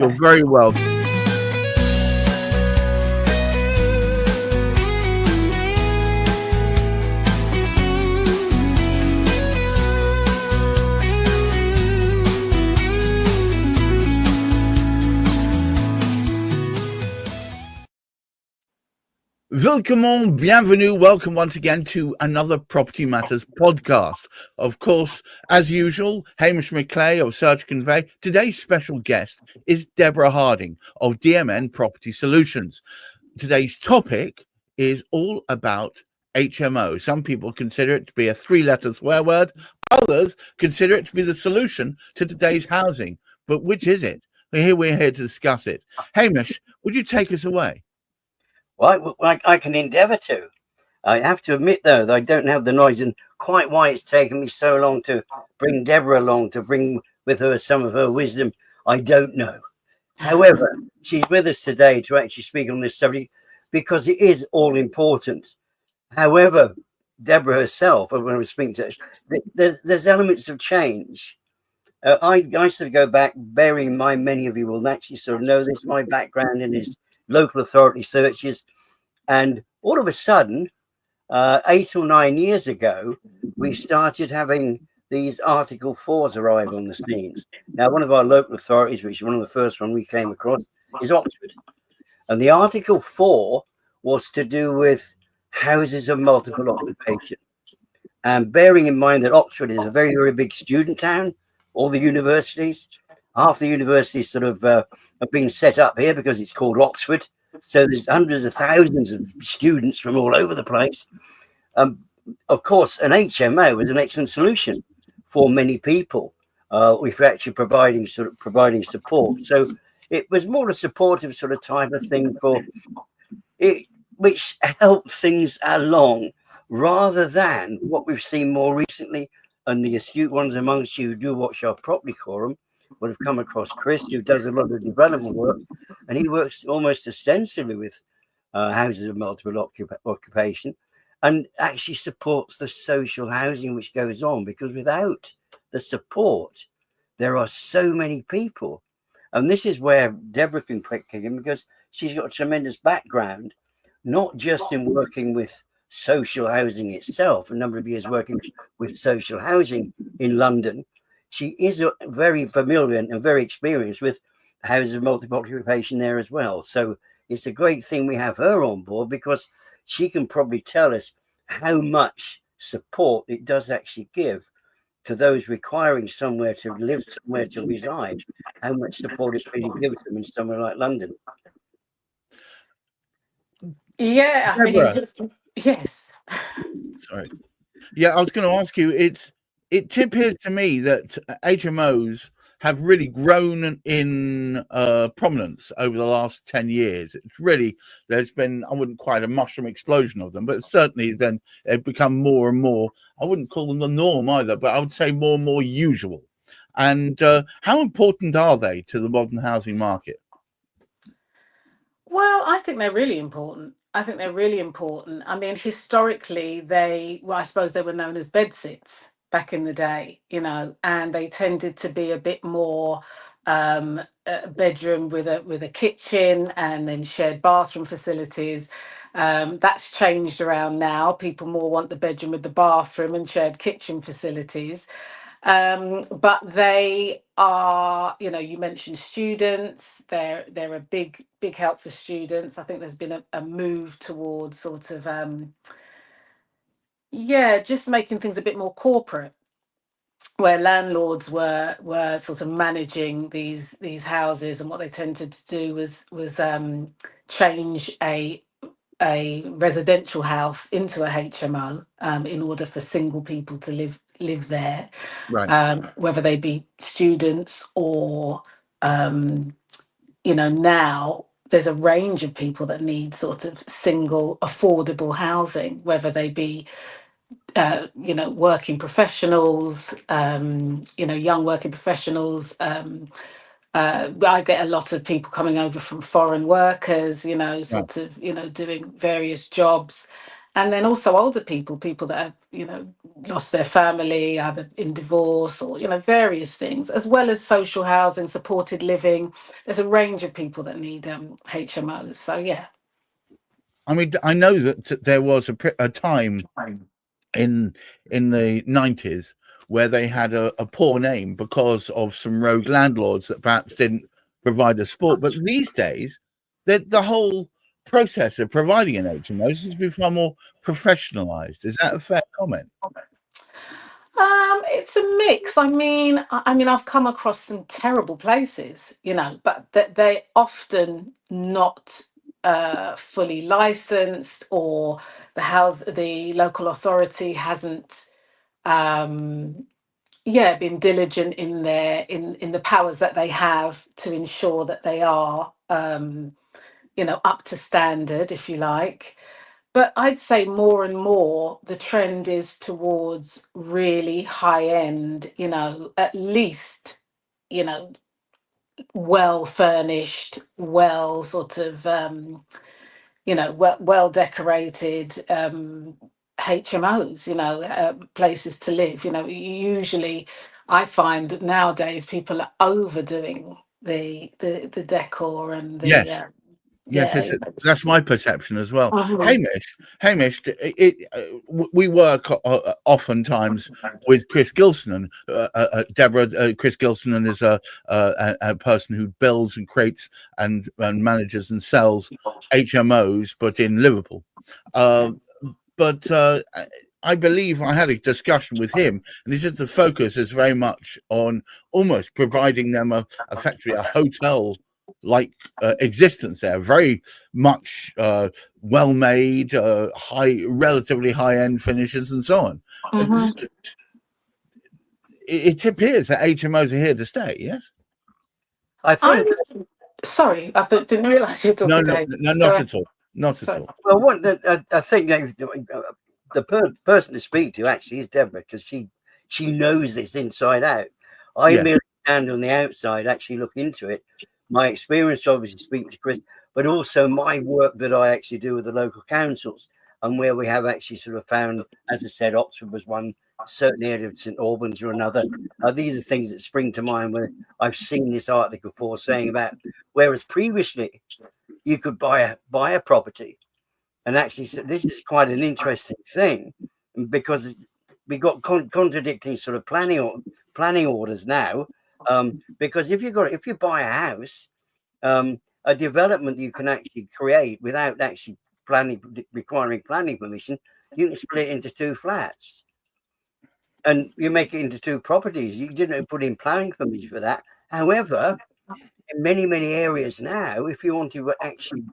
You're very welcome. Willkommen, bienvenue, welcome once again to another Property Matters podcast. Of course, as usual, Hamish McClay of Search Convey. Today's special guest is Deborah Harding of DMN Property Solutions. Today's topic is all about HMO. Some people consider it to be a three-letter swear word. Others consider it to be the solution to today's housing. But which is it? We're here to discuss it. Hamish, would you take us away? Well, I can endeavour to. I have to admit, though, that I don't have the knowledge, and quite why it's taken me so long to bring Deborah along, to bring with her some of her wisdom, I don't know. However, she's with us today to actually speak on this subject because it is all important. However, Deborah herself, when I was speaking to her, there's elements of change. I sort of go back, bearing in mind many of you will actually sort of know this, my background in is local authority searches, and all of a sudden 8 or 9 years ago we started having these Article 4s arrive on the scene. Now, one of our local authorities, which is one of the first one we came across, is Oxford, and the Article 4 was to do with houses of multiple occupation. And bearing in mind that Oxford is a very, very big student town, all the universities, half the universities sort of have been set up here because it's called Oxford. So there's hundreds of thousands of students from all over the place. Of course, an HMO is an excellent solution for many people if we're actually providing support. So it was more a supportive sort of type of thing for it, which helped things along rather than what we've seen more recently. And the astute ones amongst you who do watch our property forum would have come across Chris, who does a lot of development work, and he works almost extensively with houses of multiple occupation and actually supports the social housing which goes on, because without the support, there are so many people. And this is where Deborah can kick in, because she's got a tremendous background, not just in working with social housing itself, a number of years working with social housing in London. She is very familiar and very experienced with houses of multiple occupation there as well. So it's a great thing we have her on board, because she can probably tell us how much support it does actually give to those requiring somewhere to live, somewhere to reside, how much support it really gives them in somewhere like London. Yeah, I mean, yes. Sorry. Yeah, I was going to ask you, it appears to me that HMOs have really grown in prominence over the last 10 years. It's really, there's been, I wouldn't quite a mushroom explosion of them, but certainly then they've become more and more, I wouldn't call them the norm either, but I would say more and more usual. And how important are they to the modern housing market? Well, I think they're really important. I mean, historically, I suppose they were known as bedsits back in the day, and they tended to be a bit more a bedroom with a kitchen and then shared bathroom facilities. That's changed around now. People more want the bedroom with the bathroom and shared kitchen facilities. But they are, you mentioned students. They're a big help for students. I think there's been a move towards sort of just making things a bit more corporate, where landlords were sort of managing these houses, and what they tended to do was change a residential house into a HMO in order for single people to live there, right. Whether they be students or now there's a range of people that need sort of single affordable housing, whether they be working professionals, young working professionals. I get a lot of people coming over from foreign workers, sort of, doing various jobs. And then also older people that have, lost their family, either in divorce or, various things, as well as social housing, supported living. There's a range of people that need HMOs. So, yeah. I mean, I know that there was a time in the 90s where they had a poor name because of some rogue landlords that perhaps didn't provide the support. But these days, the whole process of providing an HMOs has become more professionalized. Is that a fair comment? It's a mix. I mean, I've come across some terrible places, but they're often not fully licensed, or the local authority hasn't been diligent in the powers that they have to ensure that they are up to standard, if you like. But I'd say more and more the trend is towards really high end, at least, well furnished, well sort of well decorated HMOs, places to live. Usually I find that nowadays people are overdoing the decor and Yes. Yes, that's my perception as well. Hamish, we work oftentimes with Chris Gilson, Deborah. Chris Gilson is a person who builds and creates and manages and sells HMOs, but in Liverpool. But I believe I had a discussion with him, and he said the focus is very much on almost providing them effectively a hotel like existence there, very much well made, relatively high end finishes and so on. It appears that HMOs are here to stay. Yes, I thought. Sorry, didn't realise you were talking. No, not at all. Not at all. Well, I think the person to speak to actually is Deborah, because she knows this inside out. I merely stand on the outside, actually look into it. My experience, obviously, speaking to Chris, but also my work that I actually do with the local councils, and where we have actually sort of found, as I said, Oxford was one, certain area of St Albans or another. These are things that spring to mind where I've seen this article for saying about, whereas previously you could buy a property, and actually, so this is quite an interesting thing, because we got contradicting sort of planning orders now. Because if you buy a house, a development you can actually create without actually requiring planning permission, you can split it into 2 flats, and you make it into 2 properties. You didn't put in planning permission for that. However, in many areas now, if you want to actually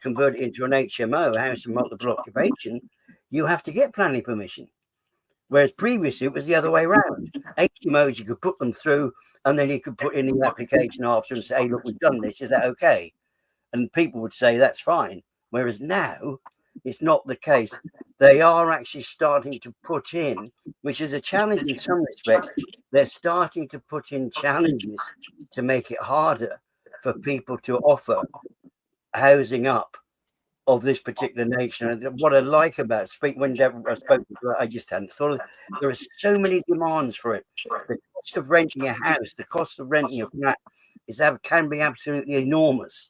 convert it into an HMO, house and multiple occupation, you have to get planning permission. Whereas previously it was the other way around. HMOs, you could put them through, and then you could put in the application after and say, look, we've done this, is that okay? And people would say that's fine. Whereas now it's not the case. They are actually starting to put in, which is a challenge in some respects, they're starting to put in challenges to make it harder for people to offer housing up of this particular nature. And what I like about when Deborah spoke to her, I just hadn't thought of it. There are so many demands for it. The cost of renting a house, the cost of renting a flat can be absolutely enormous.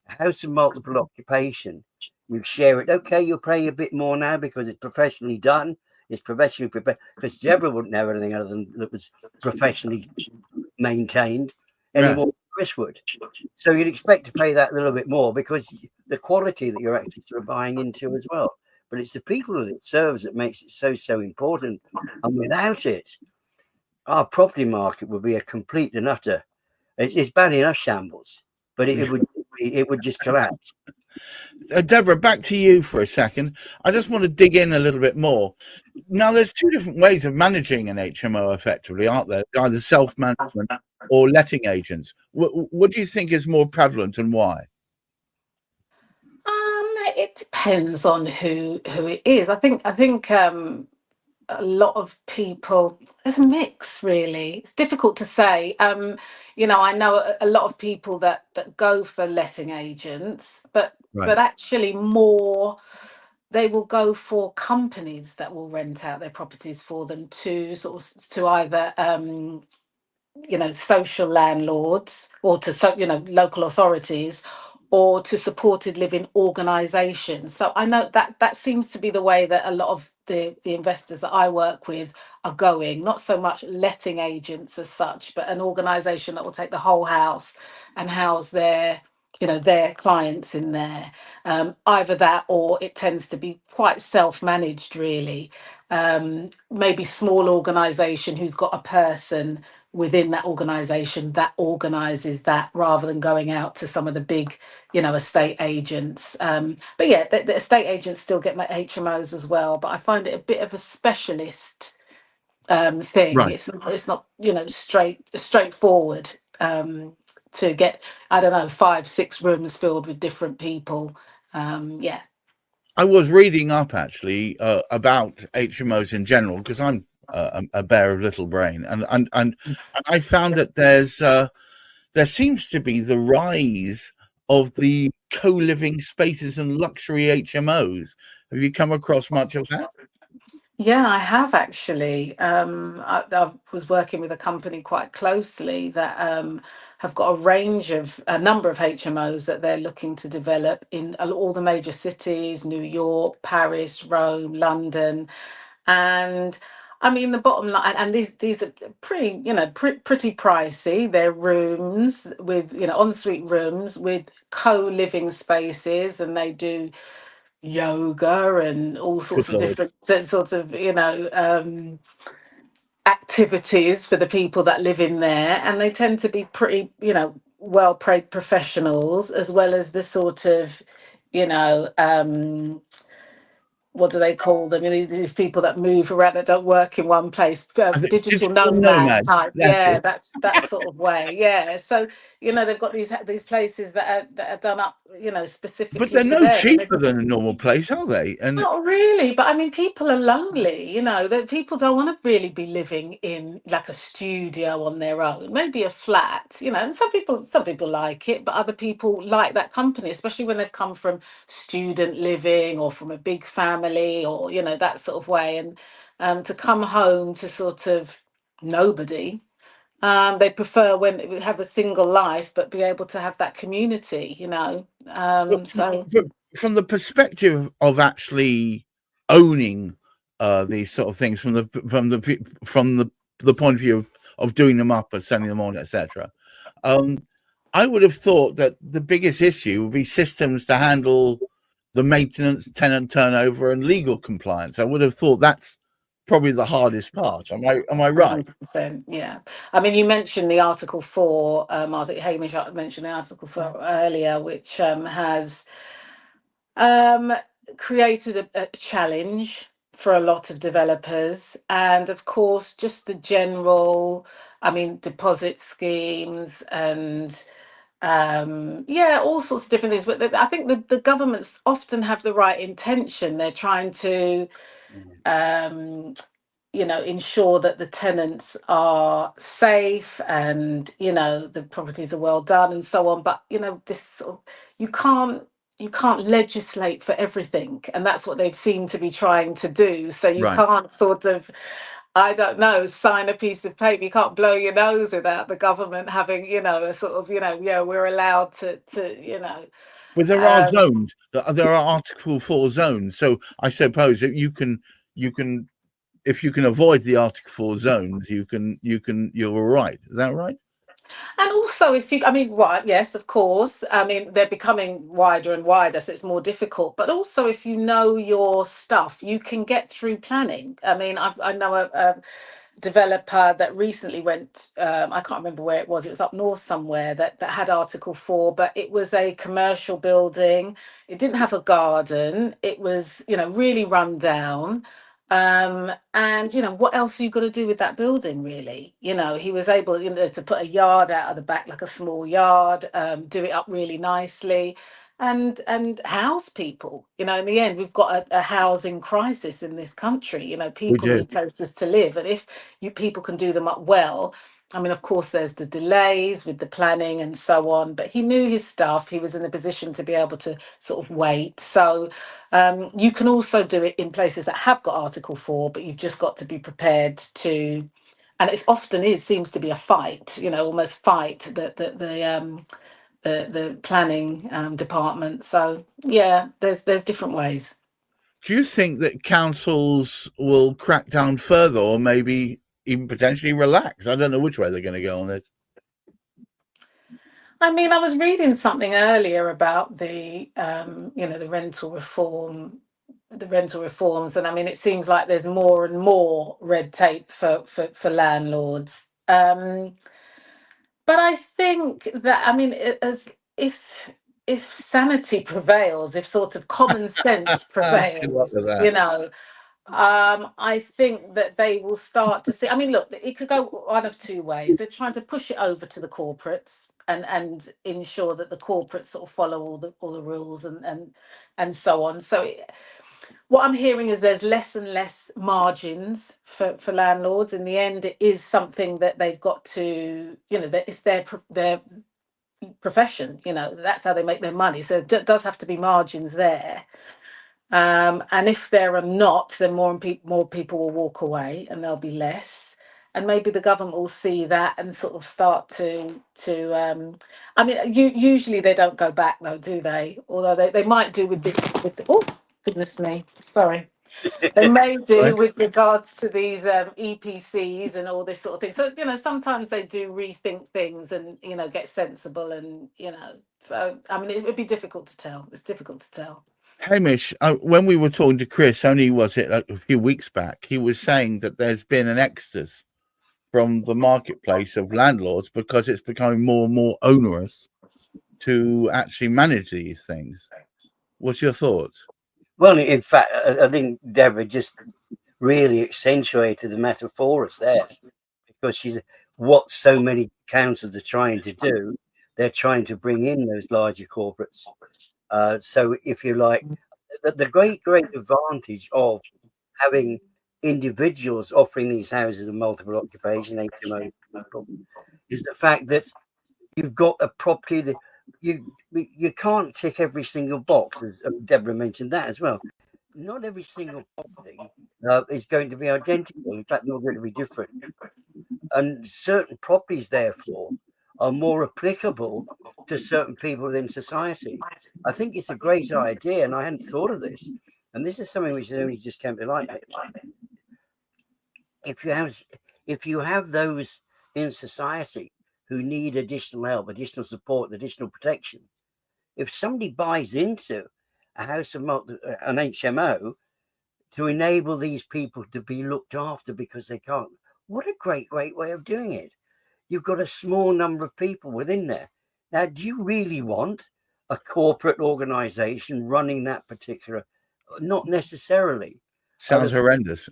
A house of multiple occupation, you share it. Okay, you'll pay a bit more now because it's professionally done. It's professionally prepared. Because Deborah wouldn't have anything other than that was professionally maintained anymore. Yeah. Chris would. So you'd expect to pay that a little bit more because the quality that you're actually sort of buying into as well. But it's the people that it serves that makes it so important. And without it, our property market would be a complete and utter. It's bad enough shambles, but it would just collapse. Deborah, back to you for a second. I just want to dig in a little bit more. Now, there's 2 different ways of managing an HMO effectively, aren't there? Either self-management or letting agents. What do you think is more prevalent and why? It depends on who it is. I think a lot of people, there's a mix, really. It's difficult to say. I know a lot of people that go for letting agents, but actually more they will go for companies that will rent out their properties for them to sort of to either social landlords, or to local authorities, or to supported living organizations. So I know that seems to be the way that a lot of the investors that I work with are going, not so much letting agents as such, but an organization that will take the whole house and house their clients in there. Either that, or it tends to be quite self-managed, really. Maybe small organization who's got a person within that organization that organizes that, rather than going out to some of the big estate agents. But yeah, the estate agents still get my HMOs as well, but I find it a bit of a specialist thing. Right. It's not straightforward to get, I don't know, 5-6 rooms filled with different people. Yeah. I was reading up actually about HMOs in general, because I'm a bear of little brain, and I found that there seems to be the rise of the co-living spaces and luxury HMOs. Have you come across much of that? Yeah, I have actually. I was working with a company quite closely that have got a number of HMOs that they're looking to develop in all the major cities: New York, Paris, Rome, London. And I mean, the bottom line, and these are pretty, pretty pricey. They're rooms with, ensuite rooms with co-living spaces, and they do yoga and all sorts Good of Lord. different sorts of activities for the people that live in there, and they tend to be pretty well paid professionals, as well as the sort of what do they call them? These people that move around, that don't work in one place, I think digital digital nomad nomad. type. That's Yeah, it. that's that sort of way. Yeah. So they've got these places that are done up, But specifically they're for no them, and they cheaper just. than a normal place, are they? And Not really, but I mean, people are lonely, that people don't want to really be living in like a studio on their own, maybe a flat, and some people like it, but other people like that company, especially when they've come from student living or from a big family, or, that sort of way. And to come home to sort of nobody, they prefer when they have a single life, but be able to have that community. but So. from the perspective of actually owning these sort of things, from the point of view of doing them up and sending them on, etc. I would have thought that the biggest issue would be systems to handle the maintenance, tenant turnover, and legal compliance. I would have thought that's probably the hardest part. Am I right? 100%, yeah. I mean, you mentioned the Article 4. I think Hamish mentioned the Article 4 earlier, which has created a challenge for a lot of developers. And of course, just the general, I mean, deposit schemes and all sorts of different things. But I think the governments often have the right intention. They're trying to ensure that the tenants are safe, and the properties are well done, and so on. But this sort of, you can't legislate for everything, and that's what they seem to be trying to do. So you Right. can't sort of, I don't know, sign a piece of paper. You can't blow your nose without the government having, a sort of, yeah, we're allowed to. But there are Um, zones. There are Article 4 zones. So I suppose that you can if you can avoid the Article 4 zones, you're all right. Is that right? And also, I mean, right, yes, of course. I mean, they're becoming wider and wider, so it's more difficult. But also, if you know your stuff, you can get through planning. I mean, I know a developer that recently went, I can't remember where it was up north somewhere, that had Article 4, but it was a commercial building. It didn't have a garden. It was, really run down. And what else are you going to do with that building, really? He was able, to put a yard out of the back, like a small yard, do it up really nicely, and house people. In the end, we've got a housing crisis in this country. We People do. need places to live, and if people can do them up well, I mean, of course, there's the delays with the planning and so on, but he knew his stuff. He was in a position to be able to sort of wait. So you can also do it in places that have got Article 4, but you've just got to be prepared to, and it often seems to be a fight, almost fight the planning department. So yeah, there's different ways. Do you think that councils will crack down further, or maybe even potentially relax? I don't know which way they're going to go on this. I mean, I was reading something earlier about the the rental reforms, and I mean, it seems like there's more and more red tape for landlords. But I think that, I mean, as if sanity prevails, if sort of common sense Good luck prevails, with that. I think that they will start to see. I mean, look, it could go one of two ways. They're trying to push it over to the corporates and ensure that the corporates sort of follow all the rules and so on. So what I'm hearing is there's less and less margins for landlords. In the end, it is something that they've got to, that it's their profession. That's how they make their money. So there does have to be margins there. And if there are not, then more people will walk away, and there'll be less. And maybe the government will see that and sort of start to. I mean, usually they don't go back though, do they? Although they might do with oh goodness me, sorry. They may do with regards to these EPCs and all this sort of thing. So sometimes they do rethink things and get sensible and So I mean, it would be difficult to tell. It's difficult to tell. Hamish, when we were talking to Chris, only was it a few weeks back, he was saying that there's been an exodus from the marketplace of landlords because it's becoming more and more onerous to actually manage these things. What's your thoughts? Well, in fact, I think Deborah just really accentuated the matter for us there, because she's what so many councils are trying to do. They're trying to bring in those larger corporates. So if you like, the great advantage of having individuals offering these houses of multiple occupation, HMOs, is the fact that you've got a property that you can't tick every single box, as Deborah mentioned that as well. Not every single property is going to be identical. In fact, they're all going to be different. And certain properties, therefore, are more applicable to certain people within society. I think it's a great idea, and I hadn't thought of this. And this is something which only just came to light. If you have those in society who need additional help, additional support, additional protection, if somebody buys into a house of an HMO to enable these people to be looked after because they can't, what a great way of doing it. You've got a small number of people within there. Now, do you really want a corporate organization running that particular? Not necessarily. Sounds horrendous.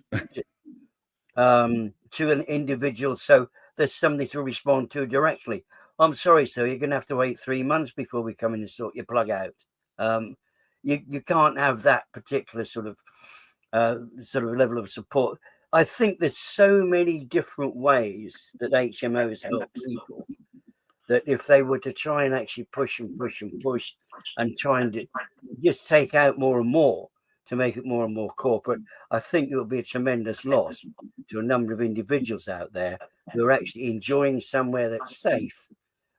To an individual, so there's something to respond to directly. I'm sorry, sir, you're going to have to wait 3 months before we come in and sort your plug out. You can't have that particular sort of level of support. I think there's so many different ways that HMOs help people that if they were to try and actually push and try and just take out more and more to make it more and more corporate, I think it would be a tremendous loss to a number of individuals out there who are actually enjoying somewhere that's safe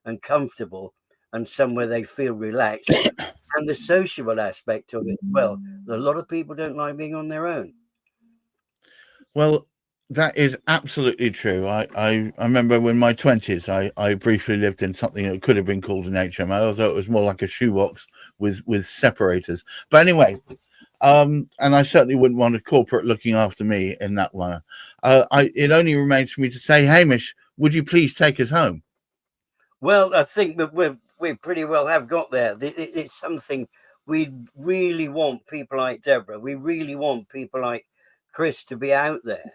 and comfortable and somewhere they feel relaxed, and the sociable aspect of it as well. A lot of people don't like being on their own. Well, that is absolutely true. I remember in my 20s, I briefly lived in something that could have been called an HMO, although it was more like a shoebox with separators. But anyway, and I certainly wouldn't want a corporate looking after me in that manner. It only remains for me to say, Hamish, would you please take us home? Well, I think that we pretty well have got there. It's something we really want people like Deborah. We really want people like Chris to be out there,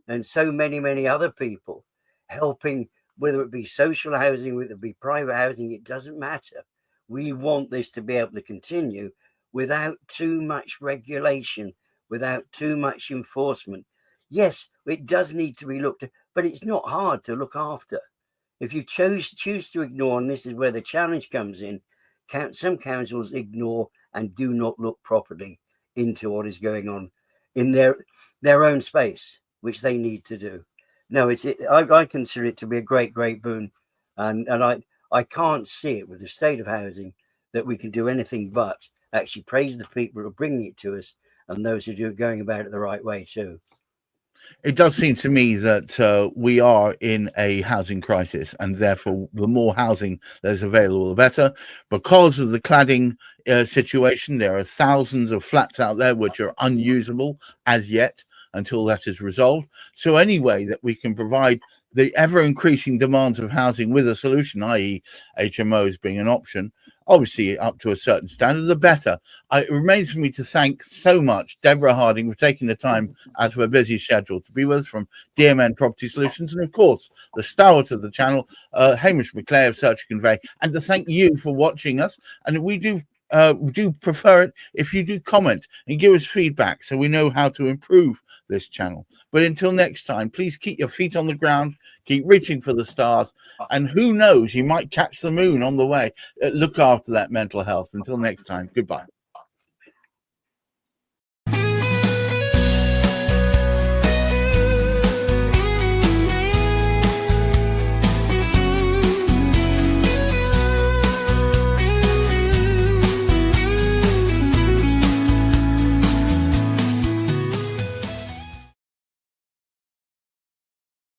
and so many other people helping, whether it be social housing, whether it be private housing, it doesn't matter. We want this to be able to continue without too much regulation, without too much enforcement. Yes, it does need to be looked at, but it's not hard to look after. If you choose to ignore, and this is where the challenge comes in, some councils ignore and do not look properly into what is going on in their own space, which they need to do. No, I consider it to be a great boon, and I can't see it with the state of housing that we can do anything but actually praise the people who are bringing it to us and those who are going about it the right way too. It does seem to me that we are in a housing crisis, and therefore the more housing there's available, the better. Because of the cladding situation, there are thousands of flats out there which are unusable as yet until that is resolved. So any way that we can provide the ever-increasing demands of housing with a solution, i.e. HMOs being an option, obviously up to a certain standard, the better. It remains for me to thank so much Deborah Harding for taking the time out of her busy schedule to be with us from DMN Property Solutions, and of course the stalwart of the channel, Hamish McClay of Search Convey, and to thank you for watching us. And we do prefer it if you do comment and give us feedback so we know how to improve this channel. But until next time, please keep your feet on the ground, keep reaching for the stars, and who knows, you might catch the moon on the way. Look after that mental health. Until next time, goodbye.